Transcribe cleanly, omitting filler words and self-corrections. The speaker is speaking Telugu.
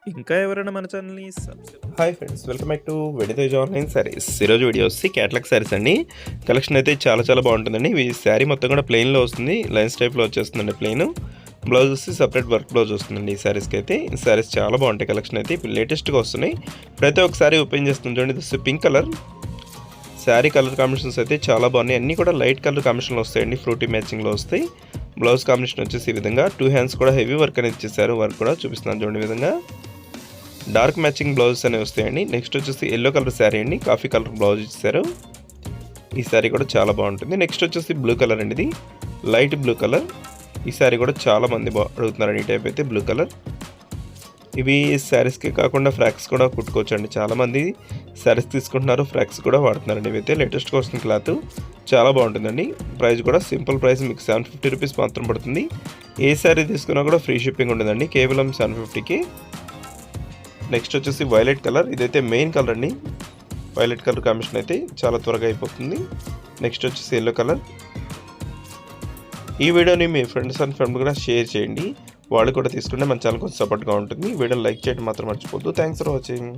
ఇంకా ఎవరైనా మన ఛానల్ని hi friends, welcome back to వెడితేజ్ ఆన్లైన్ సారీస్. ఈరోజు వీడియో వచ్చి క్యాటలాగ్ సారీస్ అండి. కలెక్షన్ అయితే చాలా బాగుంటుందండి. ఈ శారీ మొత్తం కూడా ప్లెయిన్లో వస్తుంది, లైన్స్ టైప్లో వచ్చేస్తుందండి ప్లెయిన్. బ్లౌజ్ వచ్చి సపరేట్ వర్క్ బ్లౌజ్ వస్తుందండి ఈ శారీస్కి అయితే. ఈ శారీస్ చాలా బాగుంటాయి, కలెక్షన్ అయితే ఇప్పుడు లేటెస్ట్గా వస్తున్నాయి. ప్రతి ఒక్క శారీ ఓపెన్ చేస్తుంది చూడండి. ఇది వచ్చి pink colour sari. Colour combinations అయితే చాలా బాగున్నాయి, అన్నీ కూడా లైట్ కలర్ కాంబినేషన్లో వస్తాయండి, ఫ్రూటీ మ్యాచింగ్లో వస్తాయి. బ్లౌజ్ కాంబినేషన్ వచ్చేసి ఈ విధంగా 2 హ్యాండ్స్ కూడా హెవీ వర్క్ అనేది ఇచ్చేసారు. వర్క్ కూడా చూపిస్తున్నాను చూడండి. విధంగా డార్క్ మ్యాచింగ్ బ్లౌజెస్ అనేవి వస్తాయండి. నెక్స్ట్ వచ్చేసి ఎల్లో కలర్ శారీ అండి, కాఫీ కలర్ బ్లౌజ్ ఇచ్చారు. ఈ శారీ కూడా చాలా బాగుంటుంది. నెక్స్ట్ వచ్చేసి బ్లూ కలర్ అండి, ఇది లైట్ బ్లూ కలర్. ఈ శారీ కూడా చాలా మంది అడుగుతున్నారండి ఈ టైప్ అయితే బ్లూ కలర్. ఇవి శారీస్కి కాకుండా ఫ్రాక్స్ కూడా కుట్టుకోవచ్చు అండి. చాలామంది శారీస్ తీసుకుంటున్నారు, ఫ్రాక్స్ కూడా వాడుతున్నారండి. ఇవైతే లేటెస్ట్గా వస్తుంది క్లాత్, చాలా బాగుంటుందండి. ప్రైస్ కూడా సింపుల్ ప్రైస్, మీకు 750 రూపీస్ మాత్రం పడుతుంది. ఏ శారీ తీసుకున్నా కూడా ఫ్రీ షిప్పింగ్ ఉండదండి, కేవలం 750కి. నెక్స్ట్ వచ్చేసి వైలెట్ కలర్. ఇదైతే మెయిన్ కలర్ అండి, వైలెట్ కలర్ కాంబినేషన్ అయితే చాలా త్వరగా అయిపోతుంది. నెక్స్ట్ వచ్చేసి ఎల్లో కలర్. ఈ వీడియోని మీ ఫ్రెండ్స్ అండ్ ఫ్యామిలీ కూడా షేర్ చేయండి, వాళ్ళు కూడా తీసుకుంటే మన ఛానల్ కొంచెం సపోర్ట్గా ఉంటుంది. వీడియోని లైక్ చేయడం మాత్రం మర్చిపోద్దు. Thanks for watching.